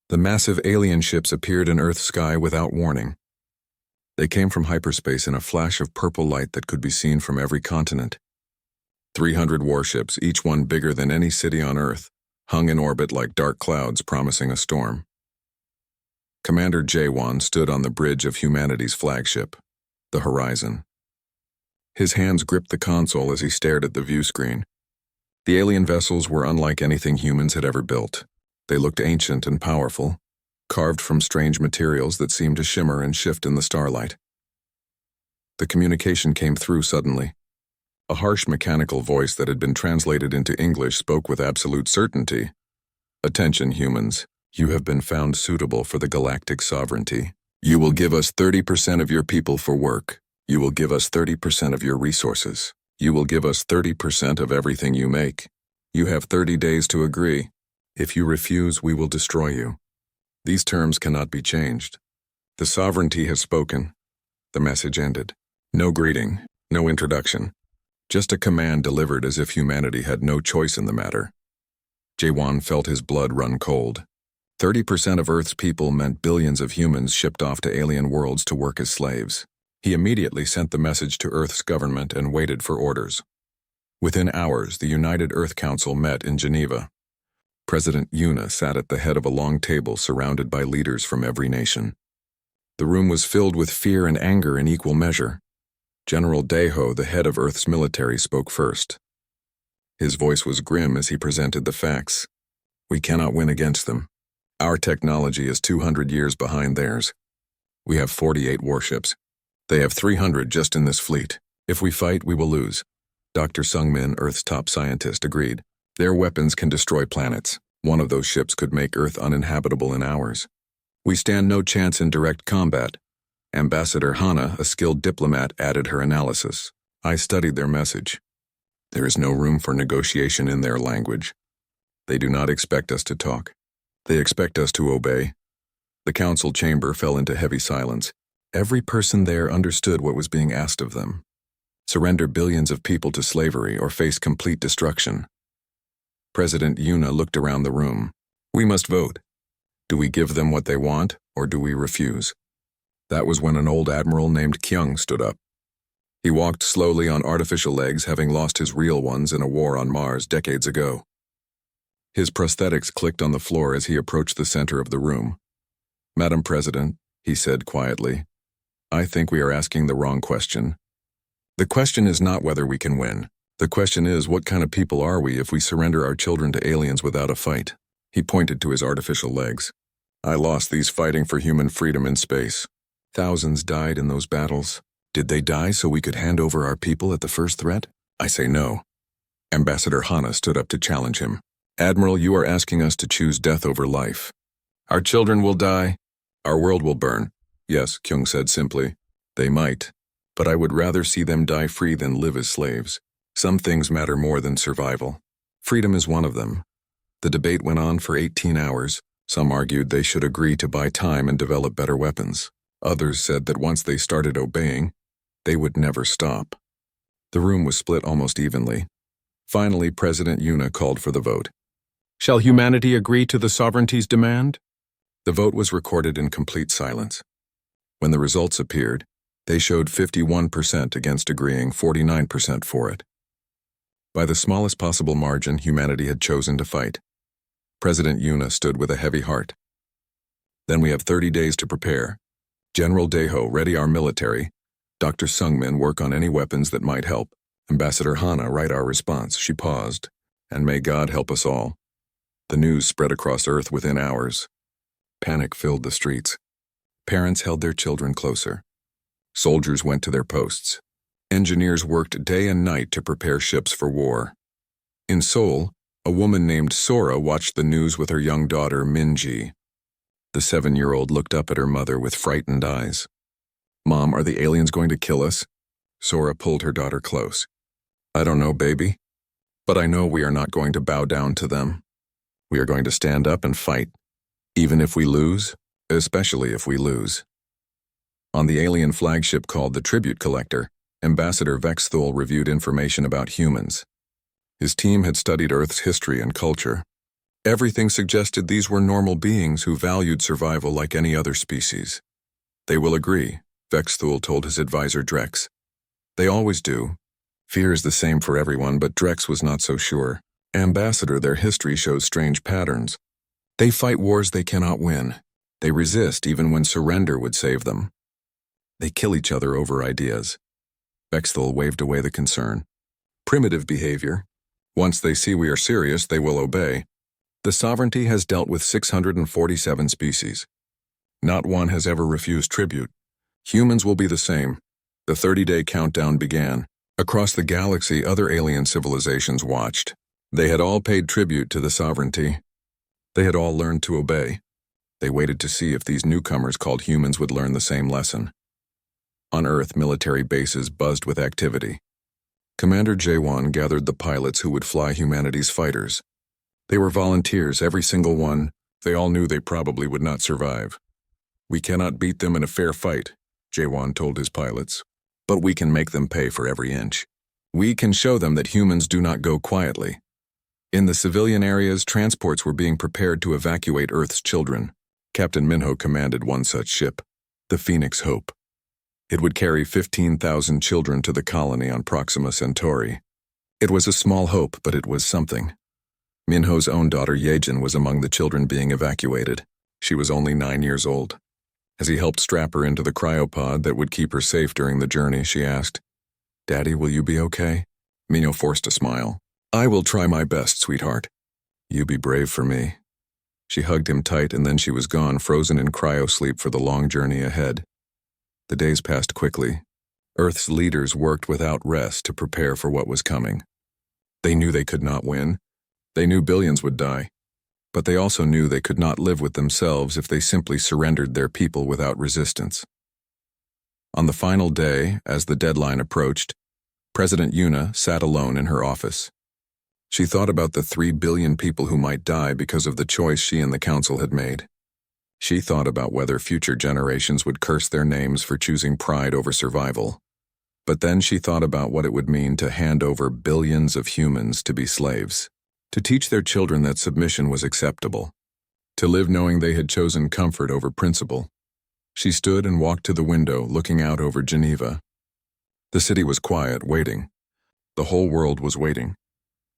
The massive alien ships appeared in Earth's sky without warning. They came from hyperspace in a flash of purple light that could be seen from every continent. 300 warships, each one bigger than any city on Earth, hung in orbit like dark clouds promising a storm. Commander Jaewon stood on the bridge of humanity's flagship, the Horizon. His hands gripped the console as he stared at the view screen. The alien vessels were unlike anything humans had ever built. They looked ancient and powerful, carved from strange materials that seemed to shimmer and shift in the starlight. The communication came through suddenly. A harsh mechanical voice that had been translated into English spoke with absolute certainty. "Attention, humans. You have been found suitable for the galactic sovereignty. You will give us 30% of your people for work. You will give us 30% of your resources. You will give us 30% of everything you make. You have 30 days to agree. If you refuse, we will destroy you. These terms cannot be changed. The sovereignty has spoken." The message ended. No greeting, no introduction. Just a command delivered as if humanity had no choice in the matter. Jaewon felt his blood run cold. 30% of Earth's people meant billions of humans shipped off to alien worlds to work as slaves. He immediately sent the message to Earth's government and waited for orders. Within hours, the United Earth Council met in Geneva. President Yuna sat at the head of a long table surrounded by leaders from every nation. The room was filled with fear and anger in equal measure. General Daeho, the head of Earth's military, spoke first. His voice was grim as he presented the facts. "We cannot win against them. Our technology is 200 years behind theirs. We have 48 warships. They have 300 just in this fleet. If we fight, we will lose." Dr. Sungmin, Earth's top scientist, agreed. "Their weapons can destroy planets. One of those ships could make Earth uninhabitable in hours. We stand no chance in direct combat." Ambassador Hana, a skilled diplomat, added her analysis. "I studied their message. There is no room for negotiation in their language. They do not expect us to talk. They expect us to obey." The council chamber fell into heavy silence. Every person there understood what was being asked of them. Surrender billions of people to slavery or face complete destruction. President Yuna looked around the room. "We must vote. Do we give them what they want, or do we refuse?" That was when an old admiral named Kyung stood up. He walked slowly on artificial legs, having lost his real ones in a war on Mars decades ago. His prosthetics clicked on the floor as he approached the center of the room. "Madam President," he said quietly, "I think we are asking the wrong question. The question is not whether we can win. The question is, what kind of people are we if we surrender our children to aliens without a fight?" He pointed to his artificial legs. "I lost these fighting for human freedom in space. Thousands died in those battles. Did they die so we could hand over our people at the first threat? I say no." Ambassador Hana stood up to challenge him. "Admiral, you are asking us to choose death over life. Our children will die. Our world will burn." "Yes," Kyung said simply. "They might. But I would rather see them die free than live as slaves. Some things matter more than survival. Freedom is one of them." The debate went on for 18 hours. Some argued they should agree to buy time and develop better weapons. Others said that once they started obeying, they would never stop. The room was split almost evenly. Finally, President Yuna called for the vote. "Shall humanity agree to the sovereignty's demand?" The vote was recorded in complete silence. When the results appeared, they showed 51% against agreeing, 49% for it. By the smallest possible margin, humanity had chosen to fight. President Yuna stood with a heavy heart. "Then we have 30 days to prepare. General Daeho, ready our military. Dr. Sungmin, work on any weapons that might help. Ambassador Hana, write our response." She paused. "And may God help us all." The news spread across Earth within hours. Panic filled the streets. Parents held their children closer. Soldiers went to their posts. Engineers worked day and night to prepare ships for war. In Seoul, a woman named Sora watched the news with her young daughter, Minji. The 7-year-old looked up at her mother with frightened eyes. "Mom, are the aliens going to kill us?" Sora pulled her daughter close. "I don't know, baby. But I know we are not going to bow down to them. We are going to stand up and fight. Even if we lose, especially if we lose." On the alien flagship called the Tribute Collector, Ambassador Vexthul reviewed information about humans. His team had studied Earth's history and culture. Everything suggested these were normal beings who valued survival like any other species. They will agree, Vexthul told his advisor Drex. They always do. Fear is the same for everyone, but Drex was not so sure. Ambassador, their history shows strange patterns. They fight wars they cannot win. They resist even when surrender would save them. They kill each other over ideas. Vexthul waved away the concern. Primitive behavior. Once they see we are serious, they will obey. The sovereignty has dealt with 647 species. Not one has ever refused tribute. Humans will be the same. The 30-day countdown began. Across the galaxy, other alien civilizations watched. They had all paid tribute to the sovereignty. They had all learned to obey. They waited to see if these newcomers called humans would learn the same lesson. On Earth, military bases buzzed with activity. Commander J1 gathered the pilots who would fly humanity's fighters. They were volunteers, every single one. They all knew they probably would not survive. We cannot beat them in a fair fight, J1 told his pilots. But we can make them pay for every inch. We can show them that humans do not go quietly. In the civilian areas, transports were being prepared to evacuate Earth's children. Captain Minho commanded one such ship, the Phoenix Hope. It would carry 15,000 children to the colony on Proxima Centauri. It was a small hope, but it was something. Minho's own daughter Yejin was among the children being evacuated. She was only 9 years old. As he helped strap her into the cryopod that would keep her safe during the journey, she asked, "Daddy, will you be okay?" Minho forced a smile. "I will try my best, sweetheart. You be brave for me." She hugged him tight and then she was gone, frozen in cryo-sleep for the long journey ahead. The days passed quickly. Earth's leaders worked without rest to prepare for what was coming. They knew they could not win. They knew billions would die. But they also knew they could not live with themselves if they simply surrendered their people without resistance. On the final day, as the deadline approached, President Yuna sat alone in her office. She thought about the 3 billion people who might die because of the choice she and the council had made. She thought about whether future generations would curse their names for choosing pride over survival. But then she thought about what it would mean to hand over billions of humans to be slaves, to teach their children that submission was acceptable, to live knowing they had chosen comfort over principle. She stood and walked to the window, looking out over Geneva. The city was quiet, waiting. The whole world was waiting.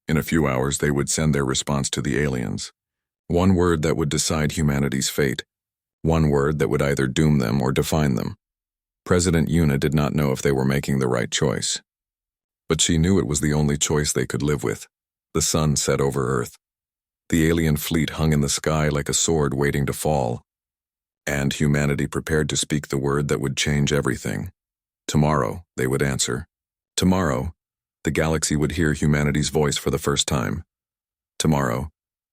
In a few hours, they would send their response to the aliens. One word that would decide humanity's fate. One word that would either doom them or define them. President Yuna did not know if they were making the right choice. But she knew it was the only choice they could live with. The sun set over Earth. The alien fleet hung in the sky like a sword waiting to fall. And humanity prepared to speak the word that would change everything. Tomorrow, they would answer. Tomorrow, the galaxy would hear humanity's voice for the first time. Tomorrow,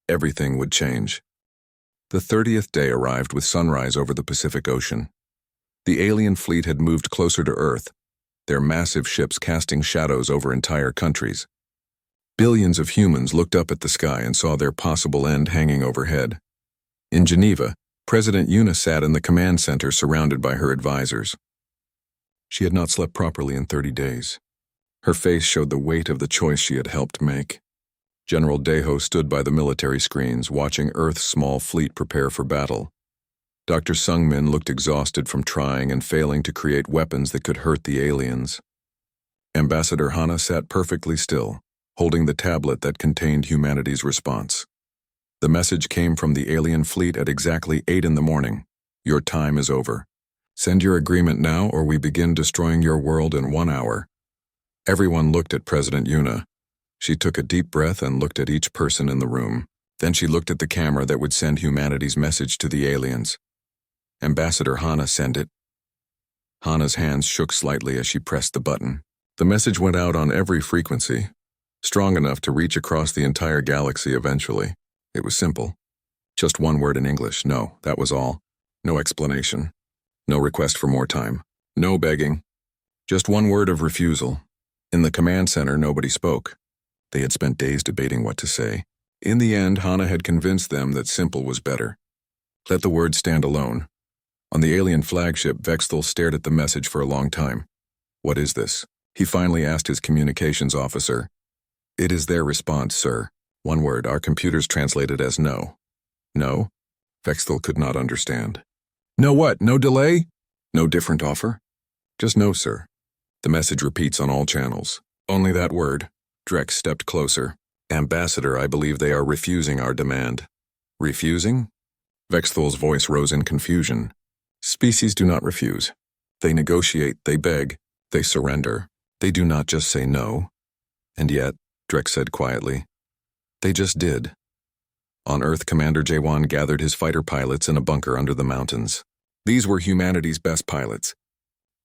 everything would change. The 30th day arrived with sunrise over the Pacific Ocean. The alien fleet had moved closer to Earth, their massive ships casting shadows over entire countries. Billions of humans looked up at the sky and saw their possible end hanging overhead. In Geneva, President Yuna sat in the command center surrounded by her advisors. She had not slept properly in 30 days. Her face showed the weight of the choice she had helped make. General Deho stood by the military screens, watching Earth's small fleet prepare for battle. Dr. Sungmin looked exhausted from trying and failing to create weapons that could hurt the aliens. Ambassador Hana sat perfectly still, holding the tablet that contained humanity's response. The message came from the alien fleet at exactly 8 in the morning. Your time is over. Send your agreement now or we begin destroying your world in 1 hour. Everyone looked at President Yuna. She took a deep breath and looked at each person in the room. Then she looked at the camera that would send humanity's message to the aliens. Ambassador Hana, send it. Hana's hands shook slightly as she pressed the button. The message went out on every frequency, strong enough to reach across the entire galaxy eventually. It was simple. Just one word in English. No, that was all. No explanation. No request for more time. No begging. Just one word of refusal. In the command center, nobody spoke. They had spent days debating what to say. In the end, Hana had convinced them that simple was better. Let the word stand alone. On the alien flagship, Vexthul stared at the message for a long time. What is this? He finally asked his communications officer. It is their response, sir. One word, our computers translated as no. No? Vexthal could not understand. No what? No delay? No different offer? Just no, sir. The message repeats on all channels. Only that word. Drex stepped closer. Ambassador, I believe they are refusing our demand. Refusing? Vexthal's voice rose in confusion. Species do not refuse. They negotiate, they beg, they surrender. They do not just say no. And yet, Drex said quietly, they just did. On Earth, Commander J1 gathered his fighter pilots in a bunker under the mountains. These were humanity's best pilots.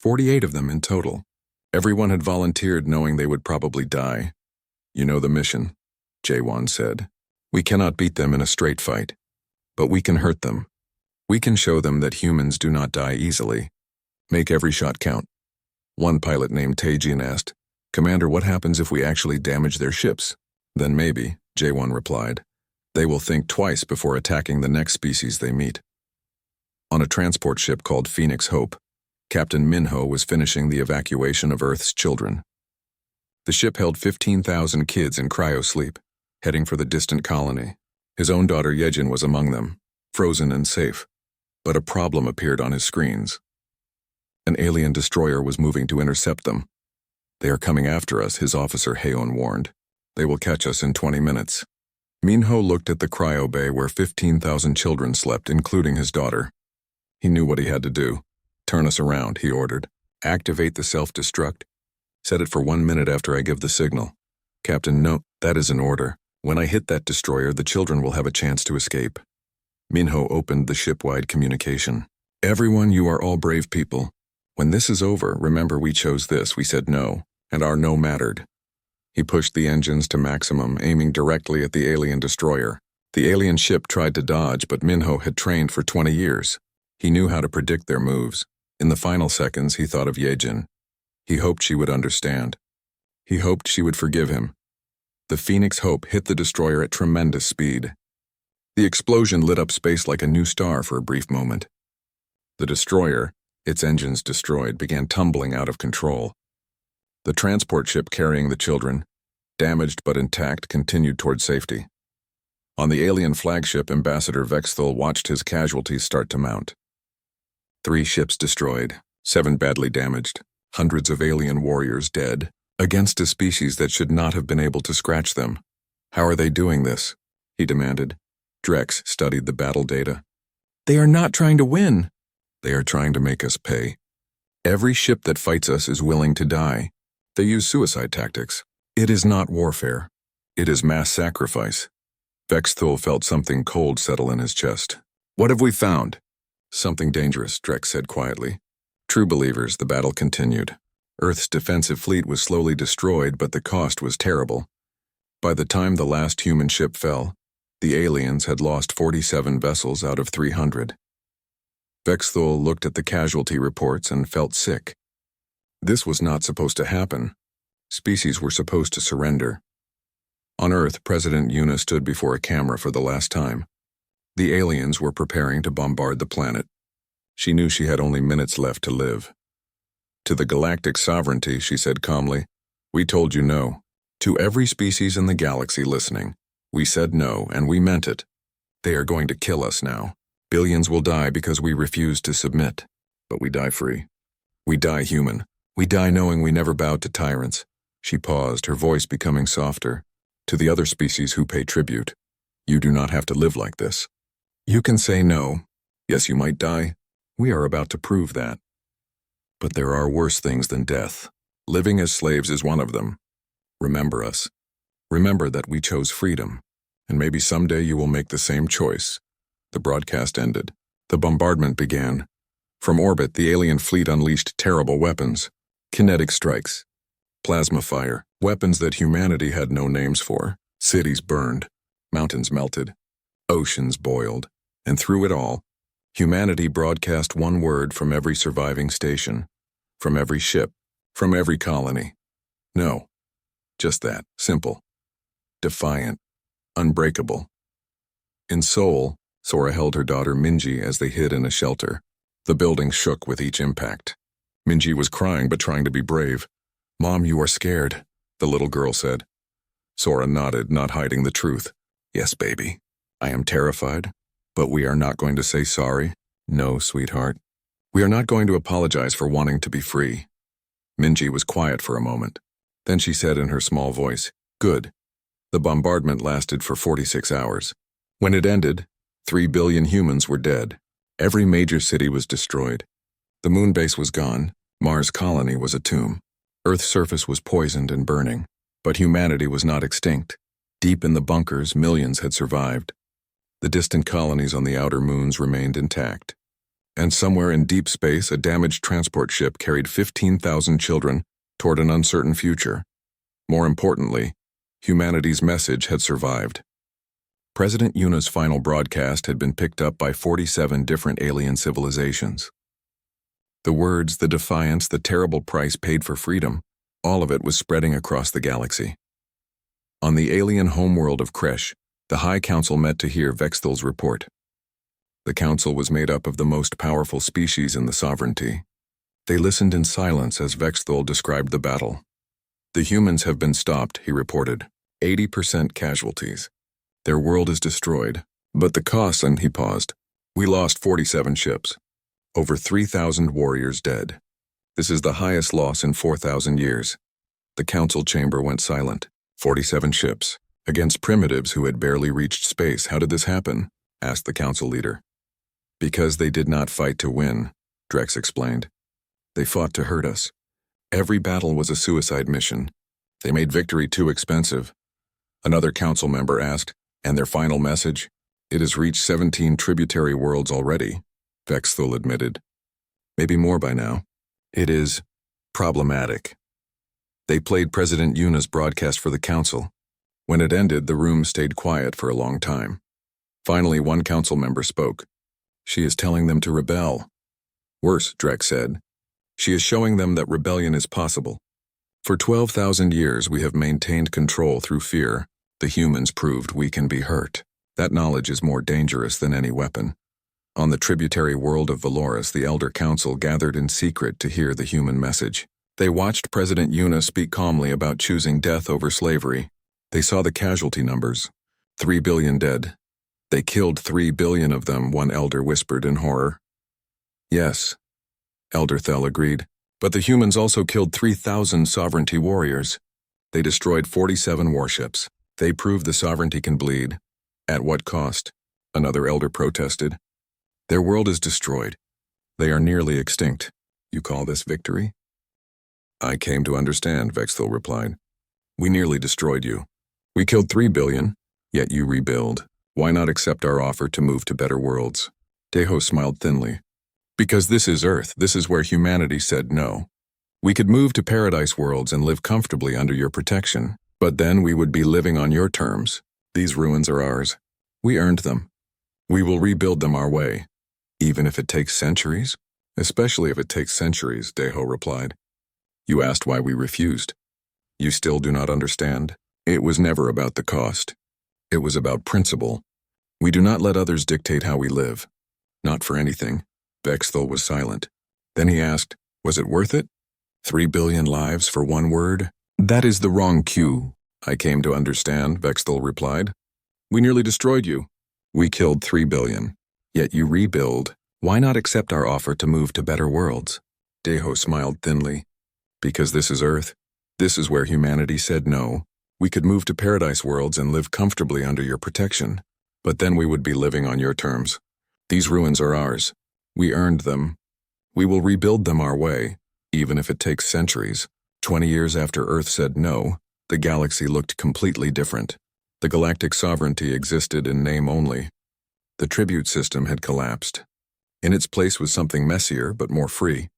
48 of them in total. Everyone had volunteered knowing they would probably die. You know the mission, J1 said. We cannot beat them in a straight fight. But we can hurt them. We can show them that humans do not die easily. Make every shot count. One pilot named Tajian asked, Commander, what happens if we actually damage their ships? Then maybe, J1 replied. They will think twice before attacking the next species they meet. On a transport ship called Phoenix Hope, Captain Minho was finishing the evacuation of Earth's children. The ship held 15,000 kids in cryosleep, heading for the distant colony. His own daughter Yejin was among them, frozen and safe. But a problem appeared on his screens. An alien destroyer was moving to intercept them. They are coming after us, his officer Heon warned. They will catch us in 20 minutes. Minho looked at the cryo bay where 15,000 children slept, including his daughter. He knew what he had to do. Turn us around, he ordered. Activate the self-destruct. Set it for 1 minute after I give the signal. Captain, no, that is an order. When I hit that destroyer, the children will have a chance to escape. Minho opened the ship-wide communication. Everyone, you are all brave people. When this is over, remember we chose this, we said no, and our no mattered. He pushed the engines to maximum, aiming directly at the alien destroyer. The alien ship tried to dodge, but Minho had trained for 20 years. He knew how to predict their moves. In the final seconds, he thought of Yejin. He hoped she would understand. He hoped she would forgive him. The Phoenix Hope hit the destroyer at tremendous speed. The explosion lit up space like a new star for a brief moment. The destroyer, its engines destroyed, began tumbling out of control. The transport ship carrying the children, damaged but intact, continued toward safety. On the alien flagship, Ambassador Vexthal watched his casualties start to mount. 3 ships destroyed, 7 badly damaged, hundreds of alien warriors dead, against a species that should not have been able to scratch them. How are they doing this? He demanded. Drex studied the battle data. They are not trying to win. They are trying to make us pay. Every ship that fights us is willing to die. They use suicide tactics. It is not warfare. It is mass sacrifice. Vexthal felt something cold settle in his chest. What have we found? Something dangerous, Drex said quietly. True believers, the battle continued. Earth's defensive fleet was slowly destroyed, but the cost was terrible. By the time the last human ship fell, the aliens had lost 47 vessels out of 300. Vexthal looked at the casualty reports and felt sick. This was not supposed to happen. Species were supposed to surrender. On Earth, President Yuna stood before a camera for the last time. The aliens were preparing to bombard the planet. She knew she had only minutes left to live. To the galactic sovereignty, she said calmly, we told you no. To every species in the galaxy listening, we said no, and we meant it. They are going to kill us now. Billions will die because we refuse to submit. But we die free. We die human. We die knowing we never bowed to tyrants. She paused, her voice becoming softer. To the other species who pay tribute, you do not have to live like this. You can say no. Yes, you might die. We are about to prove that. But there are worse things than death. Living as slaves is one of them. Remember us. Remember that we chose freedom, and maybe someday you will make the same choice. The broadcast ended. The bombardment began. From orbit, the alien fleet unleashed terrible weapons. Kinetic strikes. Plasma fire. Weapons that humanity had no names for. Cities burned. Mountains melted. Oceans boiled. And through it all, humanity broadcast one word from every surviving station. From every ship. From every colony. No. Just that. Simple. Defiant. Unbreakable. In Seoul, Sora held her daughter Minji as they hid in a shelter. The building shook with each impact. Minji was crying but trying to be brave. Mom, you are scared, the little girl said. Sora nodded, not hiding the truth. Yes, baby. I am terrified, but we are not going to say sorry. No, sweetheart. We are not going to apologize for wanting to be free. Minji was quiet for a moment. Then she said in her small voice, Good. The bombardment lasted for 46 hours. When it ended, 3 billion humans were dead. Every major city was destroyed. The moon base was gone. Mars' colony was a tomb. Earth's surface was poisoned and burning. But humanity was not extinct. Deep in the bunkers, millions had survived. The distant colonies on the outer moons remained intact. And somewhere in deep space, a damaged transport ship carried 15,000 children toward an uncertain future. More importantly, humanity's message had survived. President Yuna's final broadcast had been picked up by 47 different alien civilizations. The words, the defiance, the terrible price paid for freedom, all of it was spreading across the galaxy. On the alien homeworld of Kresh, the High Council met to hear Vexthal's report. The council was made up of the most powerful species in the sovereignty. They listened in silence as Vexthal described the battle. The humans have been stopped, he reported. 80% casualties. Their world is destroyed. But the cost, and he paused. We lost 47 ships. Over 3,000 warriors dead. This is the highest loss in 4,000 years. The council chamber went silent. 47 ships. Against primitives who had barely reached space. How did this happen? Asked the council leader. Because they did not fight to win, Drex explained. They fought to hurt us. Every battle was a suicide mission. They made victory too expensive. Another council member asked, and their final message? It has reached 17 tributary worlds already, Vexthal admitted. Maybe more by now. It is problematic. They played President Yuna's broadcast for the council. When it ended, the room stayed quiet for a long time. Finally, one council member spoke. She is telling them to rebel. Worse, Drex said. She is showing them that rebellion is possible. For 12,000 years, we have maintained control through fear. The humans proved we can be hurt. That knowledge is more dangerous than any weapon. On the tributary world of Valoris, the Elder Council gathered in secret to hear the human message. They watched President Yuna speak calmly about choosing death over slavery. They saw the casualty numbers. 3 billion dead. They killed 3 billion of them, one elder whispered in horror. Yes, Elder Thel agreed. But the humans also killed 3,000 sovereignty warriors. They destroyed 47 warships. They proved the sovereignty can bleed. At what cost? Another elder protested. Their world is destroyed. They are nearly extinct. You call this victory? I came to understand, Vexthal replied. We nearly destroyed you. We killed 3 billion, yet you rebuild. Why not accept our offer to move to better worlds? Deho smiled thinly. Because this is Earth, this is where humanity said no. We could move to paradise worlds and live comfortably under your protection, but then we would be living on your terms. These ruins are ours. We earned them. We will rebuild them our way. Even if it takes centuries? Especially if it takes centuries, Deho replied. You asked why we refused. You still do not understand? It was never about the cost. It was about principle. We do not let others dictate how we live. Not for anything. Vexthal was silent. Then he asked, was it worth it? 3 billion lives for one word? That is the wrong cue. I came to understand, Vexthal replied. We nearly destroyed you. We killed 3 billion. Yet you rebuild. Why not accept our offer to move to better worlds? Deho smiled thinly. Because this is Earth. This is where humanity said no. We could move to paradise worlds and live comfortably under your protection. But then we would be living on your terms. These ruins are ours. We earned them. We will rebuild them our way, even if it takes centuries. 20 years after Earth said no, the galaxy looked completely different. The galactic sovereignty existed in name only. The tribute system had collapsed. In its place was something messier but more free.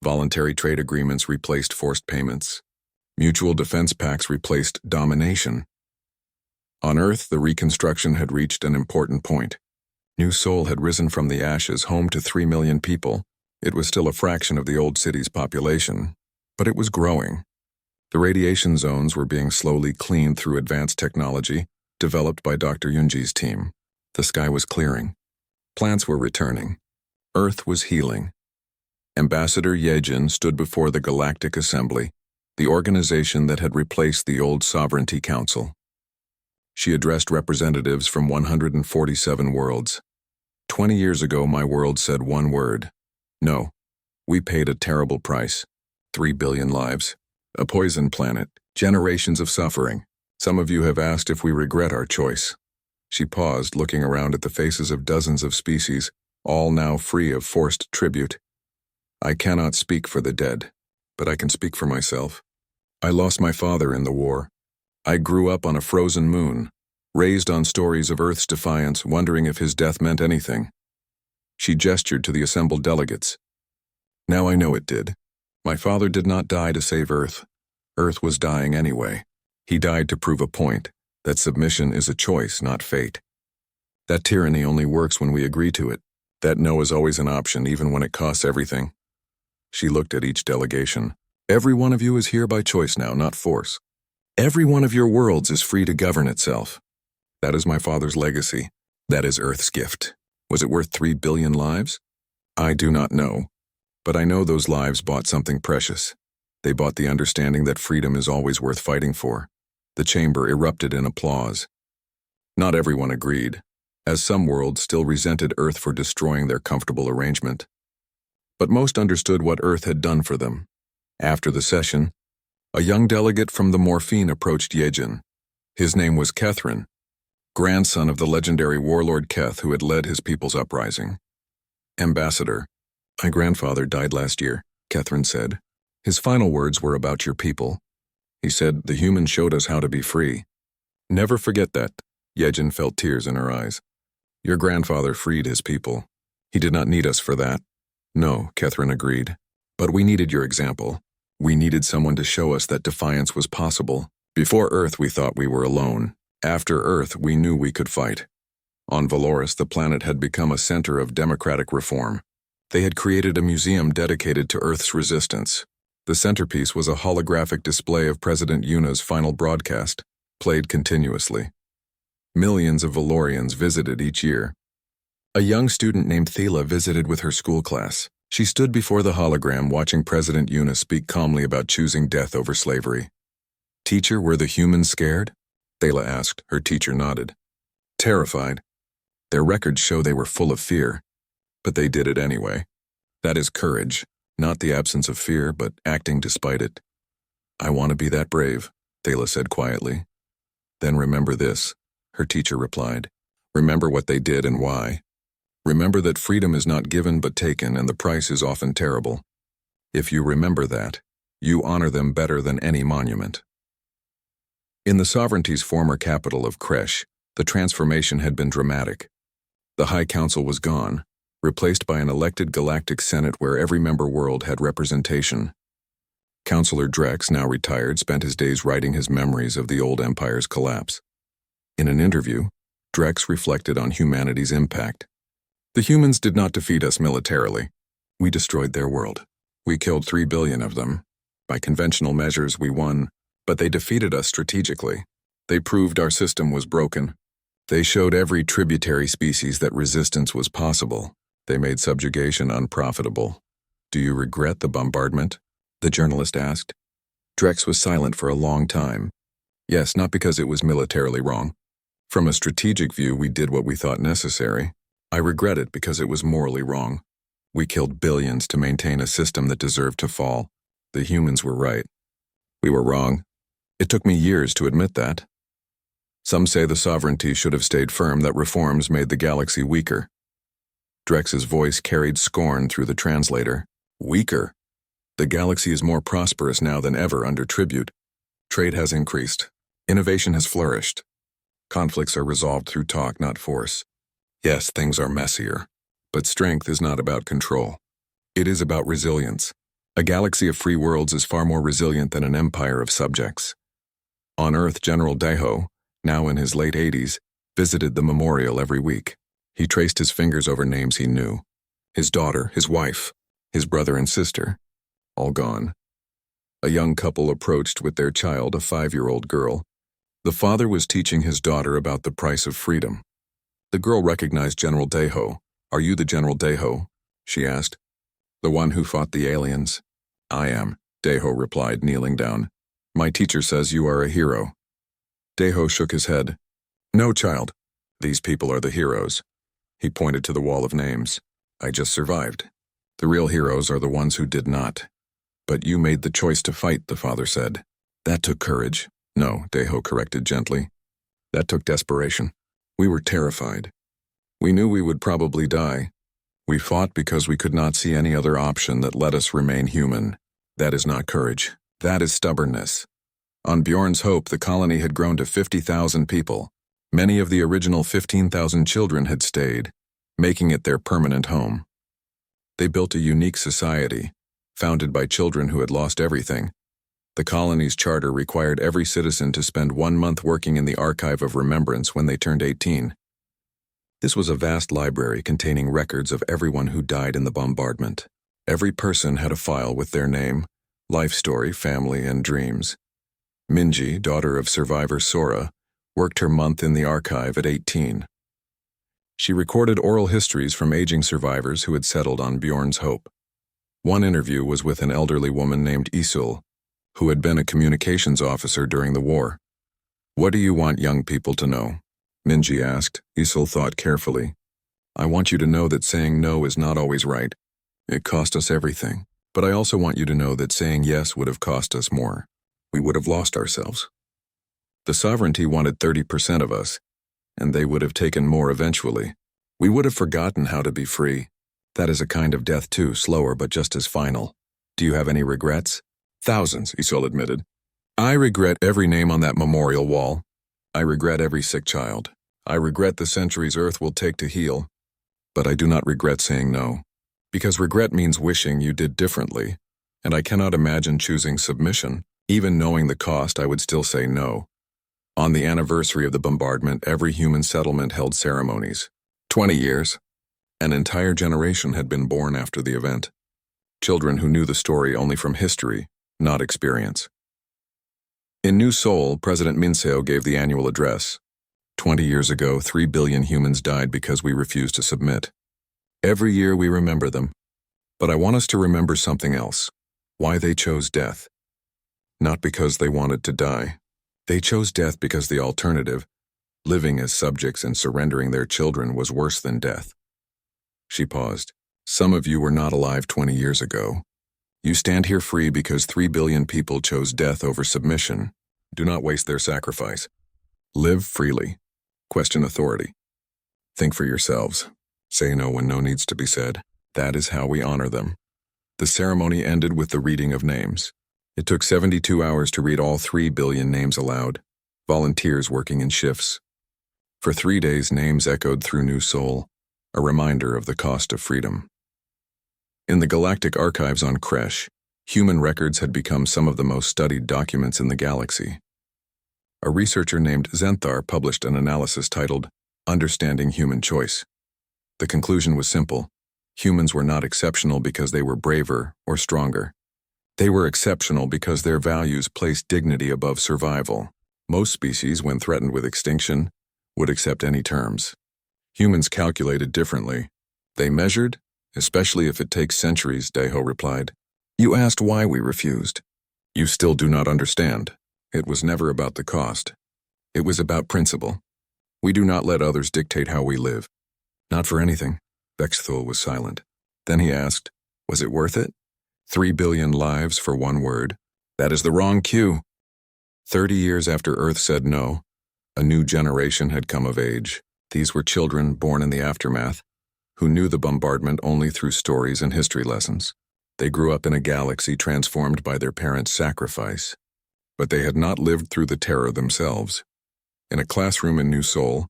Voluntary trade agreements replaced forced payments. Mutual defense pacts replaced domination. On Earth, the reconstruction had reached an important point. New Seoul had risen from the ashes, home to 3 million people. It was still a fraction of the old city's population, but it was growing. The radiation zones were being slowly cleaned through advanced technology developed by Dr. Yunji's team. The sky was clearing. Plants were returning. Earth was healing. Ambassador Yejin stood before the Galactic Assembly. the organization that had replaced the old Sovereignty Council. She addressed representatives from 147 worlds. 20 years ago, my world said one word. No. We paid a terrible price. 3 billion lives. A poisoned planet. Generations of suffering. Some of you have asked if we regret our choice. She paused, looking around at the faces of dozens of species, all now free of forced tribute. I cannot speak for the dead, but I can speak for myself. I lost my father in the war. I grew up on a frozen moon, raised on stories of Earth's defiance, wondering if his death meant anything. She gestured to the assembled delegates. Now I know it did. My father did not die to save Earth. Earth was dying anyway. He died to prove a point, that submission is a choice, not fate. That tyranny only works when we agree to it. That no is always an option, even when it costs everything. She looked at each delegation. Every one of you is here by choice now, not force. Every one of your worlds is free to govern itself. That is my father's legacy. That is Earth's gift. Was it worth 3 billion lives? I do not know. But I know those lives bought something precious. They bought the understanding that freedom is always worth fighting for. The chamber erupted in applause. Not everyone agreed, as some worlds still resented Earth for destroying their comfortable arrangement. But most understood what Earth had done for them. After the session, a young delegate from the Morphine approached Yejin. His name was Kethrin, grandson of the legendary warlord Keth who had led his people's uprising. Ambassador, my grandfather died last year, Kethrin said. His final words were about your people. He said, the humans showed us how to be free. Never forget that. Yejin felt tears in her eyes. Your grandfather freed his people. He did not need us for that. No, Kethrin agreed. But we needed your example. We needed someone to show us that defiance was possible. Before Earth, we thought we were alone. After Earth, we knew we could fight. On Valoris, the planet had become a center of democratic reform. They had created a museum dedicated to Earth's resistance. The centerpiece was a holographic display of President Yuna's final broadcast, played continuously. Millions of Valorians visited each year. A young student named Thela visited with her school class. She stood before the hologram watching President Yuna speak calmly about choosing death over slavery. Teacher, were the humans scared? Thela asked. Her teacher nodded. Terrified. Their records show they were full of fear, but they did it anyway. That is courage. Not the absence of fear, but acting despite it. I want to be that brave, Thela said quietly. Then remember this, her teacher replied. Remember what they did and why. Remember that freedom is not given but taken, and the price is often terrible. If you remember that, you honor them better than any monument. In the sovereignty's former capital of Kresh, the transformation had been dramatic. The High Council was gone, replaced by an elected galactic senate where every member world had representation. Councillor Drex, now retired, spent his days writing his memories of the old empire's collapse. In an interview, Drex reflected on humanity's impact. The humans did not defeat us militarily. We destroyed their world. We killed 3 billion of them. By conventional measures, we won, but they defeated us strategically. They proved our system was broken. They showed every tributary species that resistance was possible. They made subjugation unprofitable. Do you regret the bombardment? The journalist asked. Drex was silent for a long time. Yes, not because it was militarily wrong. From a strategic view, we did what we thought necessary. I regret it because it was morally wrong. We killed billions to maintain a system that deserved to fall. The humans were right. We were wrong. It took me years to admit that. Some say the sovereignty should have stayed firm, that reforms made the galaxy weaker. Drex's voice carried scorn through the translator. Weaker? The galaxy is more prosperous now than ever under tribute. Trade has increased. Innovation has flourished. Conflicts are resolved through talk, not force. Yes, things are messier, but strength is not about control. It is about resilience. A galaxy of free worlds is far more resilient than an empire of subjects. On Earth, General Daeho, now in his late 80s, visited the memorial every week. He traced his fingers over names he knew. His daughter, his wife, his brother and sister, all gone. A young couple approached with their child, a 5-year-old girl. The father was teaching his daughter about the price of freedom. The girl recognized General Daeho. Are you the General Daeho? She asked. The one who fought the aliens? I am, Daeho replied, kneeling down. My teacher says you are a hero. Daeho shook his head. No, child. These people are the heroes. He pointed to the wall of names. I just survived. The real heroes are the ones who did not. But you made the choice to fight, the father said. That took courage. No, Daeho corrected gently. That took desperation. We were terrified. We knew we would probably die. We fought because we could not see any other option that let us remain human. That is not courage. That is stubbornness. On Bjorn's hope, the colony had grown to 50,000 people. Many of the original 15,000 children had stayed, making it their permanent home. They built a unique society, founded by children who had lost everything. The colony's charter required every citizen to spend 1 month working in the Archive of Remembrance when they turned 18. This was a vast library containing records of everyone who died in the bombardment. Every person had a file with their name, life story, family, and dreams. Minji, daughter of survivor Sora, worked her month in the archive at 18. She recorded oral histories from aging survivors who had settled on Bjorn's hope. One interview was with an elderly woman named Isul, who had been a communications officer during the war. What do you want young people to know? Minji asked. Isul thought carefully. I want you to know that saying no is not always right. It cost us everything. But I also want you to know that saying yes would have cost us more. We would have lost ourselves. The sovereignty wanted 30% of us, and they would have taken more eventually. We would have forgotten how to be free. That is a kind of death too, slower but just as final. Do you have any regrets? Thousands, Isul admitted. I regret every name on that memorial wall. I regret every sick child. I regret the centuries Earth will take to heal. But I do not regret saying no. Because regret means wishing you did differently, and I cannot imagine choosing submission. Even knowing the cost, I would still say no. On the anniversary of the bombardment, every human settlement held ceremonies. 20 years. An entire generation had been born after the event. Children who knew the story only from history, not experience. In New Seoul, President Min Seo gave the annual address. 20 years ago, 3 billion humans died because we refused to submit. Every year we remember them. But I want us to remember something else. Why they chose death. Not because they wanted to die. They chose death because the alternative, living as subjects and surrendering their children, was worse than death. She paused. Some of you were not alive 20 years ago. You stand here free because 3 billion people chose death over submission. Do not waste their sacrifice. Live freely. Question authority. Think for yourselves. Say no when no needs to be said. That is how we honor them. The ceremony ended with the reading of names. It took 72 hours to read all 3 billion names aloud, volunteers working in shifts. For 3 days, names echoed through New Seoul, a reminder of the cost of freedom. In the galactic archives on Kresh, human records had become some of the most studied documents in the galaxy. A researcher named Zenthar published an analysis titled, Understanding Human Choice. The conclusion was simple. Humans were not exceptional because they were braver or stronger. They were exceptional because their values placed dignity above survival. Most species, when threatened with extinction, would accept any terms. Humans calculated differently. They measured, especially if it takes centuries, Daeho replied. You asked why we refused. You still do not understand. It was never about the cost. It was about principle. We do not let others dictate how we live. Not for anything. Vexthul was silent. Then he asked, was it worth it? 3 billion lives for one word. That is the wrong cue. 30 years after Earth said no, a new generation had come of age. These were children born in the aftermath, who knew the bombardment only through stories and history lessons. They grew up in a galaxy transformed by their parents' sacrifice. But they had not lived through the terror themselves. In a classroom in New Seoul,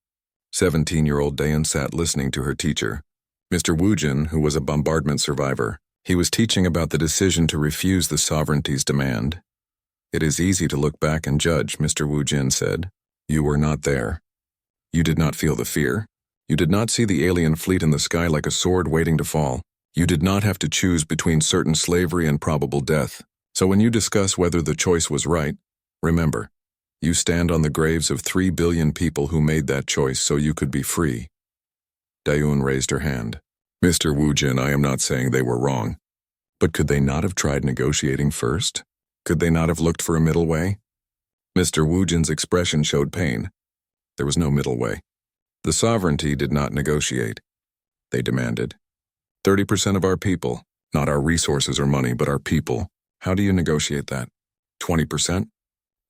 17-year-old Dayan sat listening to her teacher, Mr. Woojin, who was a bombardment survivor. He was teaching about the decision to refuse the sovereignty's demand. It is easy to look back and judge, Mr. Woojin said. You were not there. You did not feel the fear. You did not see the alien fleet in the sky like a sword waiting to fall. You did not have to choose between certain slavery and probable death. So when you discuss whether the choice was right, remember, you stand on the graves of 3 billion people who made that choice so you could be free. Dayun raised her hand. Mr. Woojin, I am not saying they were wrong. But could they not have tried negotiating first? Could they not have looked for a middle way? Mr. Wujin's expression showed pain. There was no middle way. The sovereignty did not negotiate. They demanded 30% of our people, not our resources or money, but our people. How do you negotiate that? 20%?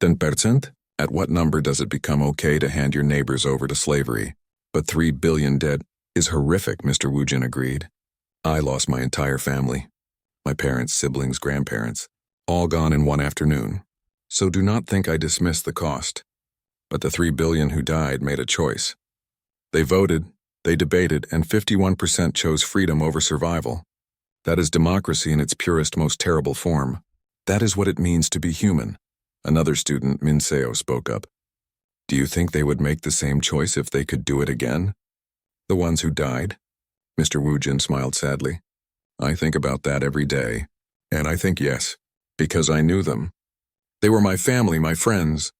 10%? At what number does it become okay to hand your neighbors over to slavery? But 3 billion dead is horrific, Mr. Wujin agreed. I lost my entire family. My parents, siblings, grandparents, all gone in one afternoon. So do not think I dismiss the cost. But the 3 billion who died made a choice. They voted, they debated, and 51% chose freedom over survival. That is democracy in its purest, most terrible form. That is what it means to be human. Another student, Min Seo, spoke up. Do you think they would make the same choice if they could do it again? The ones who died? Mr. Wujin smiled sadly. I think about that every day. And I think yes, because I knew them. They were my family, my friends.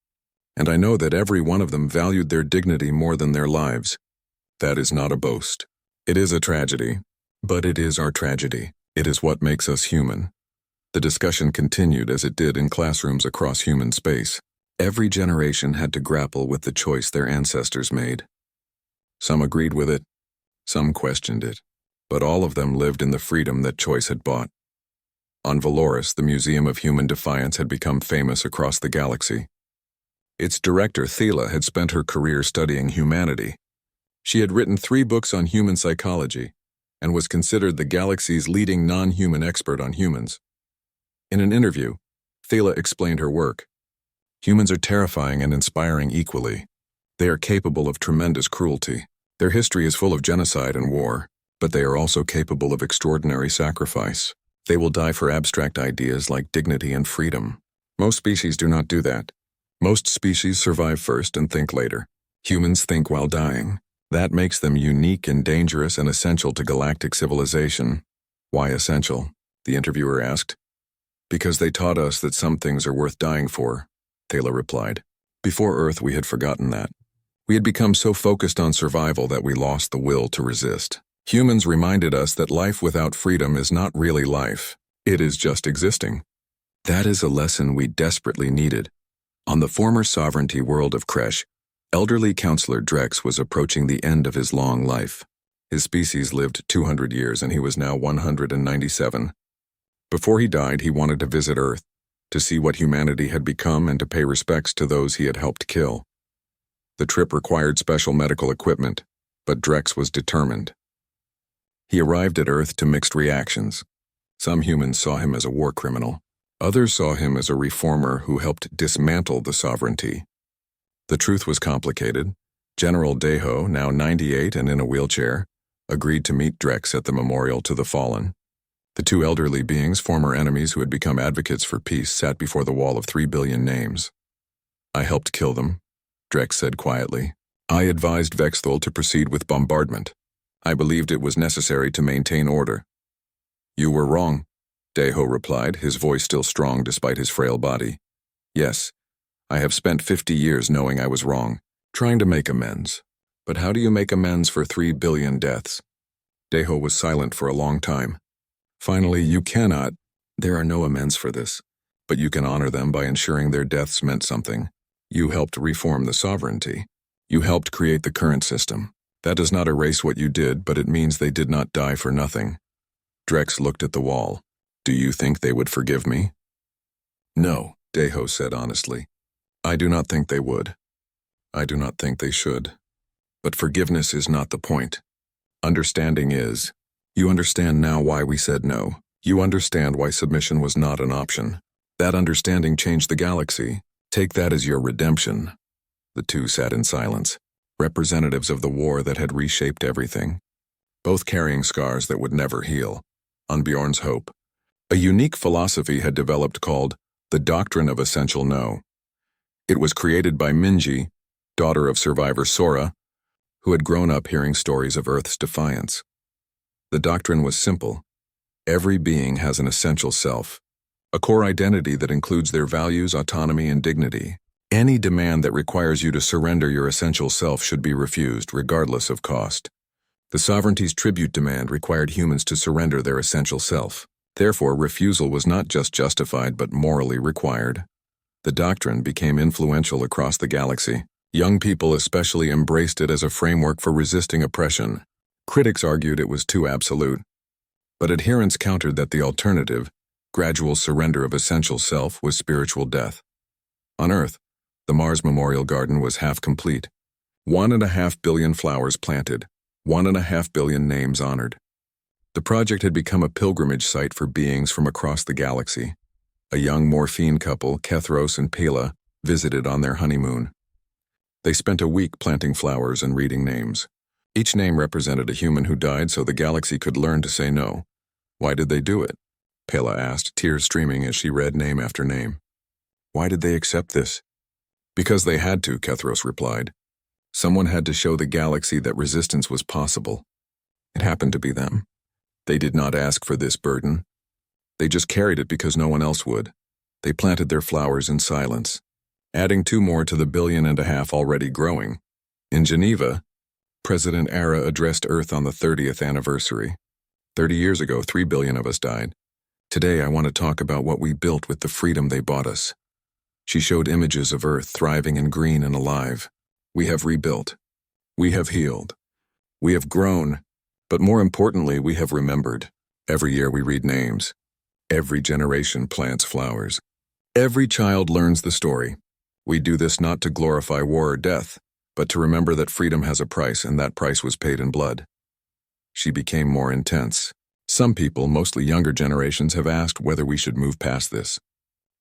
And I know that every one of them valued their dignity more than their lives. That is not a boast. It is a tragedy. But it is our tragedy. It is what makes us human. The discussion continued as it did in classrooms across human space. Every generation had to grapple with the choice their ancestors made. Some agreed with it, some questioned it, but all of them lived in the freedom that choice had bought. On Valoris, the Museum of Human Defiance had become famous across the galaxy. Its director, Thela, had spent her career studying humanity. She had written 3 books on human psychology and was considered the galaxy's leading non-human expert on humans. In an interview, Thela explained her work. Humans are terrifying and inspiring equally. They are capable of tremendous cruelty. Their history is full of genocide and war, but they are also capable of extraordinary sacrifice. They will die for abstract ideas like dignity and freedom. Most species do not do that. Most species survive first and think later. Humans think while dying. That makes them unique and dangerous and essential to galactic civilization. Why essential? The interviewer asked. Because they taught us that some things are worth dying for, Thela replied. Before Earth, we had forgotten that. We had become so focused on survival that we lost the will to resist. Humans reminded us that life without freedom is not really life. It is just existing. That is a lesson we desperately needed. On the former sovereignty world of Kresh, elderly Counselor Drex was approaching the end of his long life. His species lived 200 years and he was now 197. Before he died, he wanted to visit Earth, to see what humanity had become and to pay respects to those he had helped kill. The trip required special medical equipment, but Drex was determined. He arrived at Earth to mixed reactions. Some humans saw him as a war criminal. Others saw him as a reformer who helped dismantle the sovereignty. The truth was complicated. General Deho, now 98 and in a wheelchair, agreed to meet Drex at the memorial to the fallen. The 2 elderly beings, former enemies who had become advocates for peace, sat before the wall of 3 billion names. I helped kill them, Drex said quietly. I advised Vexthul to proceed with bombardment. I believed it was necessary to maintain order. You were wrong, Deho replied, his voice still strong despite his frail body. Yes, I have spent 50 years knowing I was wrong, trying to make amends. But how do you make amends for 3 billion deaths? Deho was silent for a long time. Finally, you cannot. There are no amends for this. But you can honor them by ensuring their deaths meant something. You helped reform the sovereignty. You helped create the current system. That does not erase what you did, but it means they did not die for nothing. Drex looked at the wall. Do you think they would forgive me? No, Deho said honestly. I do not think they would. I do not think they should. But forgiveness is not the point. Understanding is. You understand now why we said no. You understand why submission was not an option. That understanding changed the galaxy. Take that as your redemption. The 2 sat in silence, representatives of the war that had reshaped everything. Both carrying scars that would never heal. On Bjorn's hope. A unique philosophy had developed called the Doctrine of Essential No. It was created by Minji, daughter of survivor Sora, who had grown up hearing stories of Earth's defiance. The doctrine was simple. Every being has an essential self, a core identity that includes their values, autonomy, and dignity. Any demand that requires you to surrender your essential self should be refused, regardless of cost. The sovereignty's tribute demand required humans to surrender their essential self. Therefore, refusal was not just justified but morally required. The doctrine became influential across the galaxy. Young people especially embraced it as a framework for resisting oppression. Critics argued it was too absolute, but adherents countered that the alternative, gradual surrender of essential self, was spiritual death. On Earth, the Mars Memorial Garden was half complete. 1.5 billion flowers planted, 1.5 billion names honored. The project had become a pilgrimage site for beings from across the galaxy. A young morphine couple, Kethros and Pela, visited on their honeymoon. They spent a week planting flowers and reading names. Each name represented a human who died so the galaxy could learn to say no. Why did they do it? Pela asked, tears streaming as she read name after name. Why did they accept this? Because they had to, Kethros replied. Someone had to show the galaxy that resistance was possible. It happened to be them. They did not ask for this burden. They just carried it because no one else would. They planted their flowers in silence, adding 2 more to the 1.5 billion already growing. In Geneva, President Ara addressed Earth on the 30th anniversary. 30 years ago, 3 billion of us died. Today, I want to talk about what we built with the freedom they bought us. She showed images of Earth thriving and green and alive. We have rebuilt. We have healed. We have grown. But more importantly, we have remembered. Every year we read names. Every generation plants flowers. Every child learns the story. We do this not to glorify war or death, but to remember that freedom has a price, and that price was paid in blood. She became more intense. Some people, mostly younger generations, have asked whether we should move past this.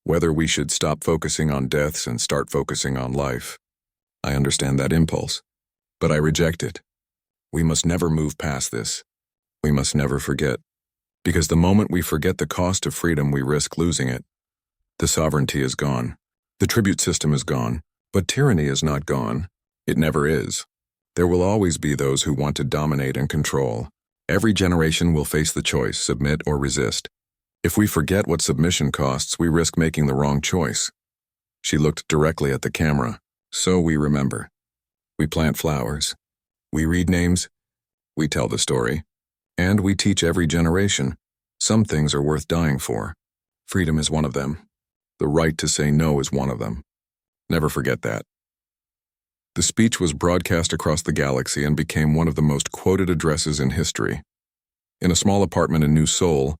Whether we should stop focusing on deaths and start focusing on life. I understand that impulse, but I reject it. We must never move past this. We must never forget. Because the moment we forget the cost of freedom, we risk losing it. The sovereignty is gone. The tribute system is gone. But tyranny is not gone. It never is. There will always be those who want to dominate and control. Every generation will face the choice, submit or resist. If we forget what submission costs, we risk making the wrong choice. She looked directly at the camera. So we remember. We plant flowers. We read names. We tell the story. And we teach every generation. Some things are worth dying for. Freedom is one of them. The right to say no is one of them. Never forget that. The speech was broadcast across the galaxy and became one of the most quoted addresses in history. In a small apartment in New Seoul,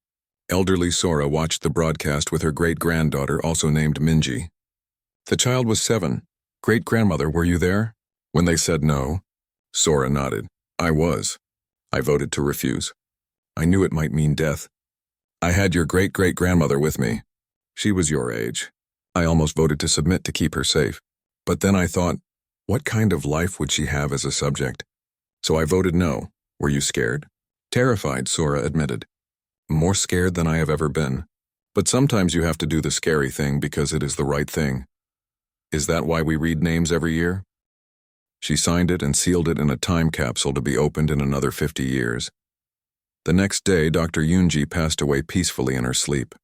elderly Sora watched the broadcast with her great-granddaughter, also named Minji. The child was 7. Great-grandmother, were you there? When they said no, Sora nodded. I was. I voted to refuse. I knew it might mean death. I had your great-great-grandmother with me. She was your age. I almost voted to submit to keep her safe. But then I thought, what kind of life would she have as a subject? So I voted no. Were you scared? Terrified, Sora admitted. More scared than I have ever been. But sometimes you have to do the scary thing because it is the right thing. Is that why we read names every year? She signed it and sealed it in a time capsule to be opened in another 50 years. The next day, Dr. Yoonji passed away peacefully in her sleep.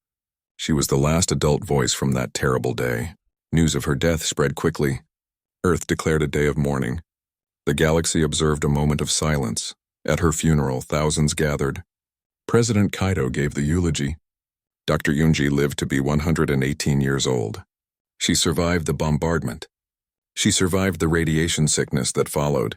She was the last adult voice from that terrible day. News of her death spread quickly. Earth declared a day of mourning. The galaxy observed a moment of silence. At her funeral, thousands gathered. President Kaido gave the eulogy. Dr. Yoonji lived to be 118 years old. She survived the bombardment. She survived the radiation sickness that followed.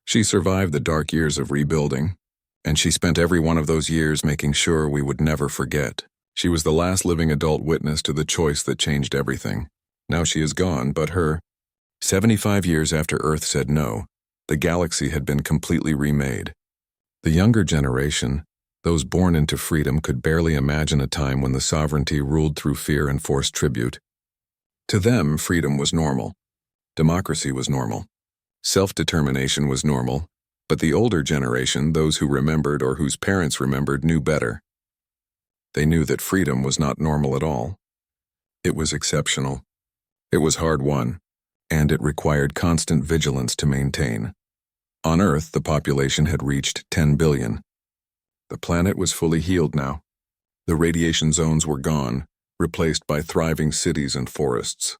She survived the dark years of rebuilding. And she spent every one of those years making sure we would never forget. She was the last living adult witness to the choice that changed everything. Now she is gone, but her 75 years after Earth said no, the galaxy had been completely remade. The younger generation, those born into freedom, could barely imagine a time when the sovereignty ruled through fear and forced tribute. To them, freedom was normal. Democracy was normal. Self-determination was normal. But the older generation, those who remembered or whose parents remembered, knew better. They knew that freedom was not normal at all. It was exceptional. It was hard-won, and it required constant vigilance to maintain. On Earth, the population had reached 10 billion. The planet was fully healed now. The radiation zones were gone, replaced by thriving cities and forests.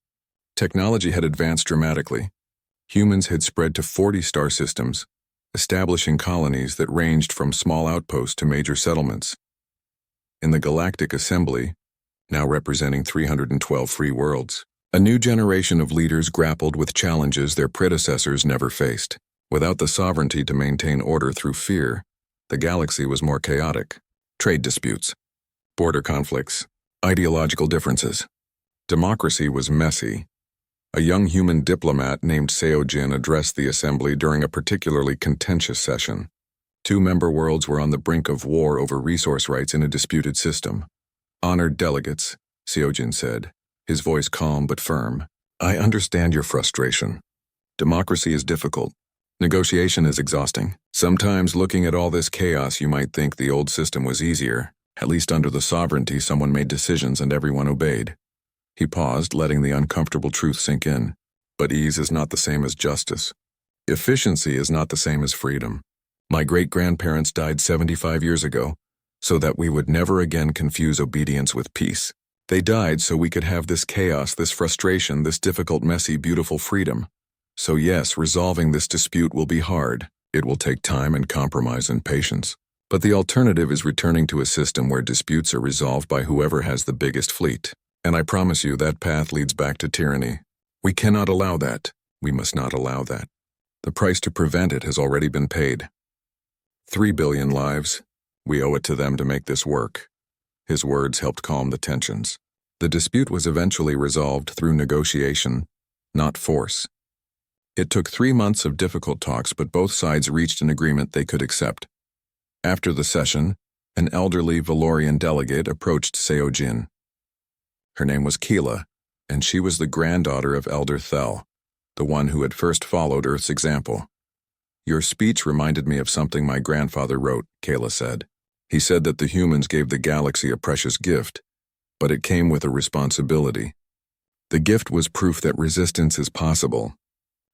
Technology had advanced dramatically. Humans had spread to 40 star systems, establishing colonies that ranged from small outposts to major settlements. In the Galactic Assembly, now representing 312 free worlds, a new generation of leaders grappled with challenges their predecessors never faced. Without the sovereignty to maintain order through fear, the galaxy was more chaotic. Trade disputes, border conflicts, ideological differences. Democracy was messy. A young human diplomat named Seojin addressed the assembly during a particularly contentious session. Two member worlds were on the brink of war over resource rights in a disputed system. Honored delegates, Seojin said, his voice calm but firm. I understand your frustration. Democracy is difficult. Negotiation is exhausting. Sometimes looking at all this chaos you might think the old system was easier. At least under the sovereignty someone made decisions and everyone obeyed. He paused, letting the uncomfortable truth sink in. But ease is not the same as justice. Efficiency is not the same as freedom. My great-grandparents died 75 years ago, so that we would never again confuse obedience with peace. They died so we could have this chaos, this frustration, this difficult, messy, beautiful freedom. So yes, resolving this dispute will be hard. It will take time and compromise and patience. But the alternative is returning to a system where disputes are resolved by whoever has the biggest fleet. And I promise you that path leads back to tyranny. We cannot allow that. We must not allow that. The price to prevent it has already been paid. 3 billion lives. We owe it to them to make this work. His words helped calm the tensions. The dispute was eventually resolved through negotiation, not force. It took 3 months of difficult talks, but both sides reached an agreement they could accept. After the session, an elderly Valorian delegate approached Seojin. Her name was Keela, and she was the granddaughter of Elder Thel, the one who had first followed Earth's example. Your speech reminded me of something my grandfather wrote, Keela said. He said that the humans gave the galaxy a precious gift, but it came with a responsibility. The gift was proof that resistance is possible.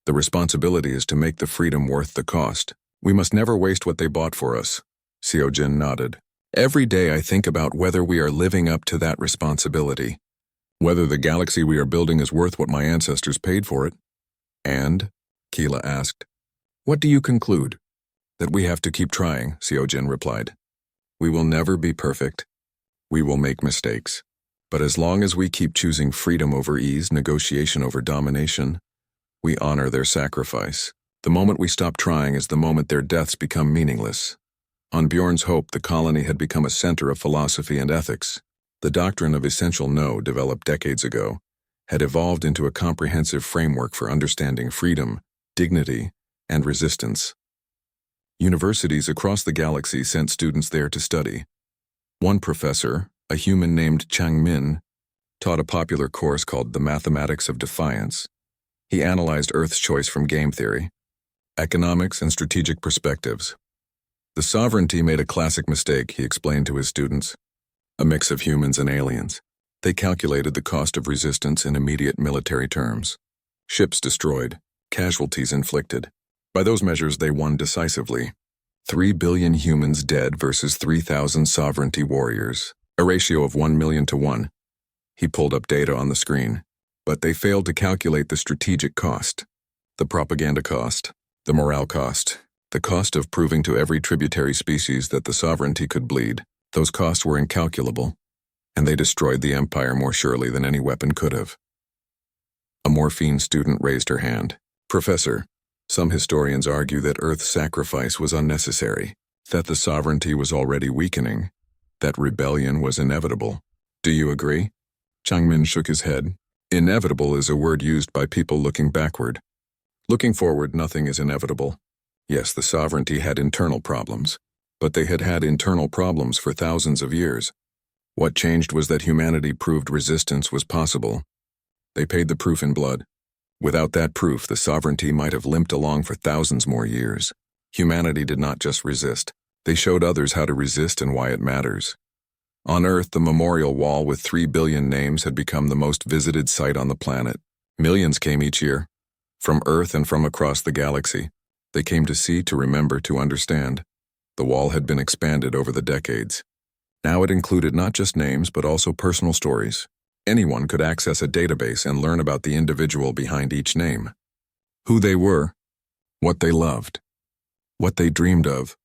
The responsibility is to make the freedom worth the cost. We must never waste what they bought for us. Seojin nodded. Every day I think about whether we are living up to that responsibility. Whether the galaxy we are building is worth what my ancestors paid for it. And, Keela asked, what do you conclude? That we have to keep trying, Seojin replied. We will never be perfect. We will make mistakes. But as long as we keep choosing freedom over ease, negotiation over domination, we honor their sacrifice. The moment we stop trying is the moment their deaths become meaningless. On Bjorn's hope, the colony had become a center of philosophy and ethics. The doctrine of essential no, developed decades ago, had evolved into a comprehensive framework for understanding freedom, dignity, and resistance. Universities across the galaxy sent students there to study. One professor, a human named Chang Min, taught a popular course called The Mathematics of Defiance. He analyzed Earth's choice from game theory, economics, and strategic perspectives. The sovereignty made a classic mistake, he explained to his students. A mix of humans and aliens. They calculated the cost of resistance in immediate military terms. Ships destroyed, casualties inflicted. By those measures, they won decisively. 3 billion humans dead versus 3,000 sovereignty warriors, a ratio of 1 million to 1. He pulled up data on the screen. But they failed to calculate the strategic cost, the propaganda cost, the morale cost, the cost of proving to every tributary species that the sovereignty could bleed. Those costs were incalculable, and they destroyed the empire more surely than any weapon could have. A morphine student raised her hand. Professor, some historians argue that Earth's sacrifice was unnecessary, that the sovereignty was already weakening, that rebellion was inevitable. Do you agree? Changmin shook his head. Inevitable is a word used by people looking backward. Looking forward, nothing is inevitable. Yes, the sovereignty had internal problems, but they had had internal problems for thousands of years. What changed was that humanity proved resistance was possible. They paid the proof in blood. Without that proof, the sovereignty might have limped along for thousands more years. Humanity did not just resist. They showed others how to resist and why it matters. On Earth, the memorial wall with 3 billion names had become the most visited site on the planet. Millions came each year, from Earth and from across the galaxy. They came to see, to remember, to understand. The wall had been expanded over the decades. Now it included not just names, but also personal stories. Anyone could access a database and learn about the individual behind each name. Who they were, what they loved, what they dreamed of,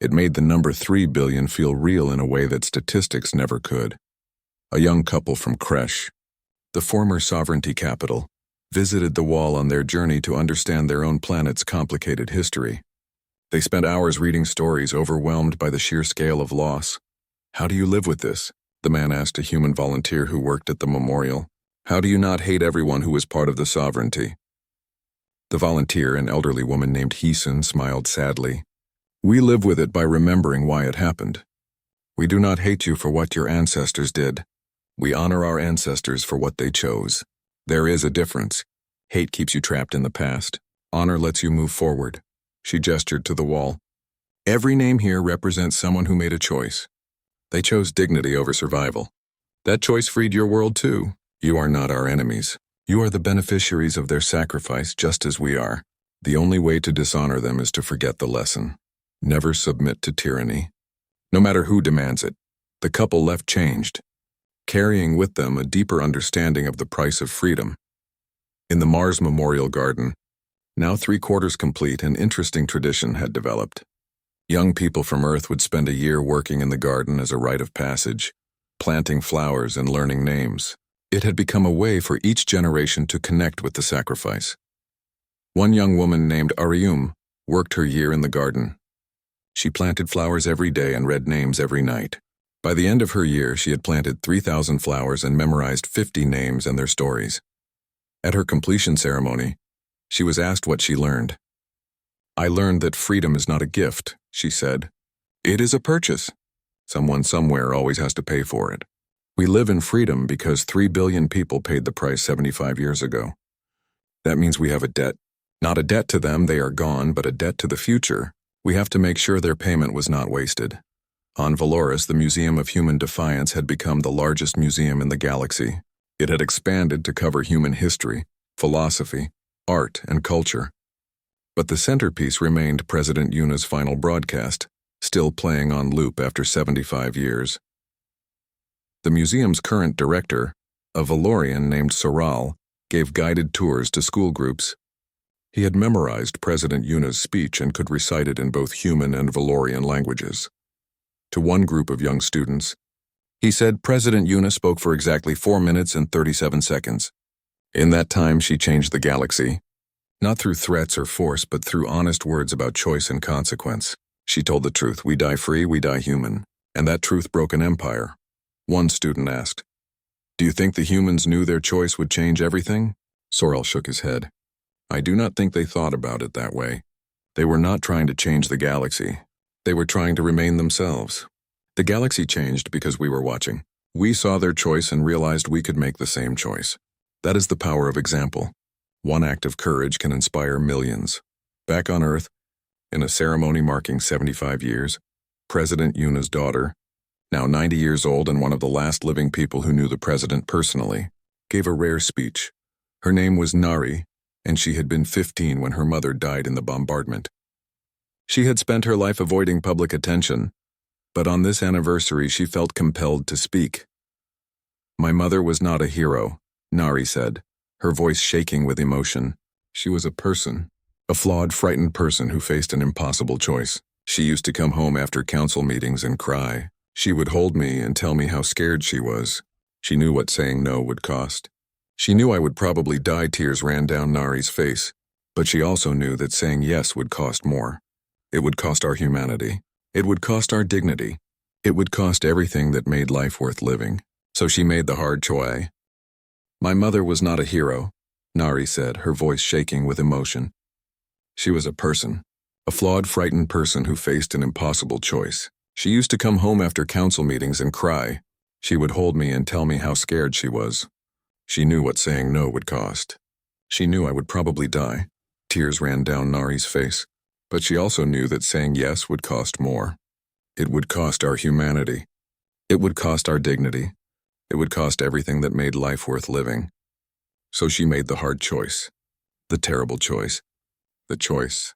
It made the number 3 billion feel real in a way that statistics never could. A young couple from Kresh, the former sovereignty capital, visited the wall on their journey to understand their own planet's complicated history. They spent hours reading stories, overwhelmed by the sheer scale of loss. "How do you live with this?" the man asked a human volunteer who worked at the memorial. "How do you not hate everyone who was part of the sovereignty?" The volunteer, an elderly woman named Heeson, smiled sadly. "We live with it by remembering why it happened. We do not hate you for what your ancestors did. We honor our ancestors for what they chose. There is a difference. Hate keeps you trapped in the past. Honor lets you move forward." She gestured to the wall. "Every name here represents someone who made a choice. They chose dignity over survival. That choice freed your world too. You are not our enemies. You are the beneficiaries of their sacrifice just as we are. The only way to dishonor them is to forget the lesson. Never submit to tyranny. No matter who demands it." The couple left changed, carrying with them a deeper understanding of the price of freedom. In the Mars Memorial Garden, now 3/4 complete, an interesting tradition had developed. Young people from Earth would spend a year working in the garden as a rite of passage, planting flowers and learning names. It had become a way for each generation to connect with the sacrifice. One young woman named Arium worked her year in the garden. She planted flowers every day and read names every night. By the end of her year, she had planted 3,000 flowers and memorized 50 names and their stories. At her completion ceremony, she was asked what she learned. "I learned that freedom is not a gift," she said. "It is a purchase. Someone somewhere always has to pay for it. We live in freedom because 3 billion people paid the price 75 years ago. That means we have a debt. Not a debt to them, they are gone, but a debt to the future. We have to make sure their payment was not wasted." On Valoris, the Museum of Human Defiance had become the largest museum in the galaxy. It had expanded to cover human history, philosophy, art, and culture. But the centerpiece remained President Yuna's final broadcast, still playing on loop after 75 years. The museum's current director, a Valorian named Soral, gave guided tours to school groups. He had memorized President Yuna's speech and could recite it in both human and Valorian languages. To one group of young students, he said President Yuna spoke for exactly 4 minutes and 37 seconds. In that time, she changed the galaxy. Not through threats or force, but through honest words about choice and consequence. She told the truth: we die free, we die human. And that truth broke an empire. One student asked, "Do you think the humans knew their choice would change everything?" Sorel shook his head. "I do not think they thought about it that way. They were not trying to change the galaxy. They were trying to remain themselves. The galaxy changed because we were watching. We saw their choice and realized we could make the same choice. That is the power of example. One act of courage can inspire millions." Back on Earth, in a ceremony marking 75 years, President Yuna's daughter, now 90 years old and one of the last living people who knew the president personally, gave a rare speech. Her name was Nari, and she had been 15 when her mother died in the bombardment. She had spent her life avoiding public attention, but on this anniversary she felt compelled to speak. "My mother was not a hero," Nari said, her voice shaking with emotion. "She was a person, a flawed, frightened person who faced an impossible choice. She used to come home after council meetings and cry. She would hold me and tell me how scared she was. She knew what saying no would cost. She knew I would probably die." Tears ran down Nari's face, but she also knew that saying yes would cost more. It would cost our humanity. It would cost our dignity. It would cost everything that made life worth living. So she made the hard choice. "My mother was not a hero," Nari said, her voice shaking with emotion. "She was a person, a flawed, frightened person who faced an impossible choice. She used to come home after council meetings and cry. She would hold me and tell me how scared she was. She knew what saying no would cost. She knew I would probably die." Tears ran down Nari's face, but she also knew that saying yes would cost more. It would cost our humanity. It would cost our dignity. It would cost everything that made life worth living. So she made the hard choice, the terrible choice, the choice